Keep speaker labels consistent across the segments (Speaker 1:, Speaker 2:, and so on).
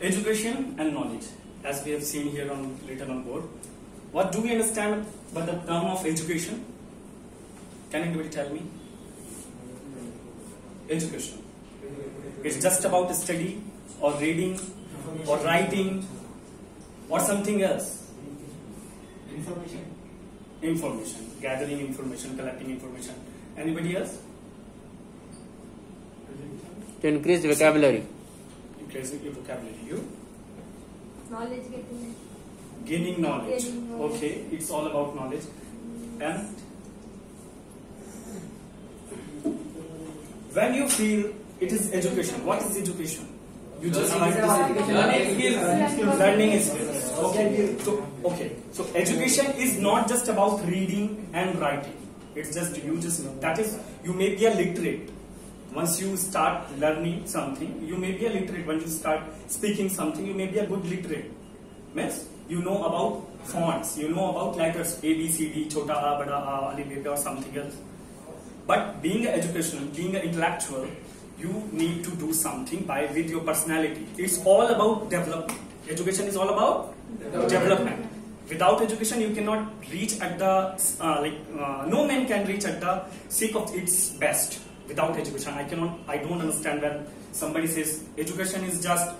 Speaker 1: Education and knowledge, as we have seen here on written on board. What do we understand by the term of education? Can anybody tell me? Education. It's just about study or reading or writing or something else. Information. Gathering information, collecting information. Anybody else?
Speaker 2: To increase vocabulary.
Speaker 1: Increasing your vocabulary. You?
Speaker 3: Knowledge getting.
Speaker 1: Gaining knowledge.
Speaker 3: Gaining knowledge.
Speaker 1: Okay, it's all about knowledge. And when you feel it is education, what is education? You just learning skills. Okay. So education is not just about reading and writing. It's just you may be a literate. Once you start learning something, you may be a literate. When you start speaking something, you may be a good literate. Means you know about fonts, you know about letters A, B, C, D, chota a, bada a, ali, beta, or something else. But being an educational, being an intellectual, you need to do something with your personality. It's all about development. Education is all about development. Without education, you cannot reach at the no man can reach at the seek of its best. Without education, I don't understand when somebody says education is just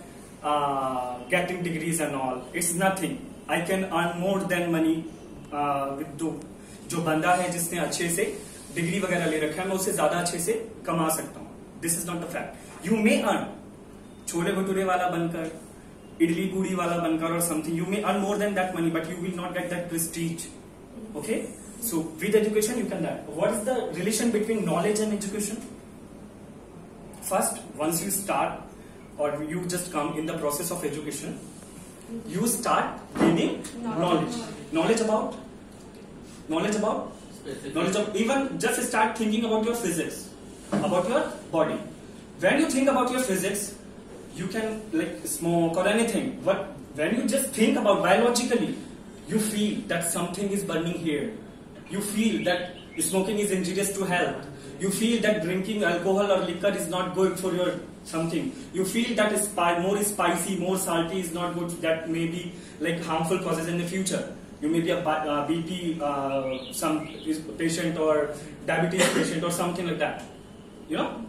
Speaker 1: getting degrees and all. It's nothing. I can earn more than money with जो बंदा है जिसने अच्छे से degree वगैरह ले रखा है, मैं उससे ज्यादा अच्छे से कमा सकता हूँ. This is not the fact. You may earn chole bhature वाला बनकर, इडली पूड़ी वाला बनकर or something. You may earn more than that money, but you will not get that prestige. Okay? So with education you can learn. What is the relation between knowledge and education? First, once you start or you just come in the process of education, you start gaining knowledge. Knowledge about even just start thinking about your physics, about your body. When you think about your physics, you can like smoke or anything. But when you just think about biologically, you feel that something is burning here. You feel that smoking is injurious to health. You feel that drinking alcohol or liquor is not good for your something. You feel that more spicy, more salty is not good. That may be like harmful causes in the future. You may be a BP some patient or diabetes patient or something like that. You know,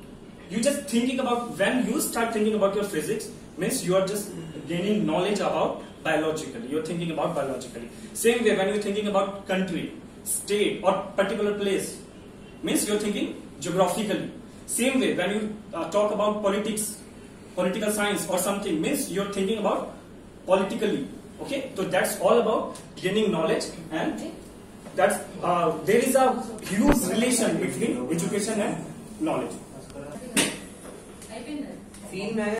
Speaker 1: you just thinking about, when you start thinking about your physics, means you are just gaining knowledge about biologically. You are thinking about biologically. Same way when you are thinking about country, state or particular place, means you are thinking geographically. Same way when you talk about politics, political science or something, means you are thinking about politically. Okay, so that's all about gaining knowledge, and that's there is a huge relation between education and knowledge.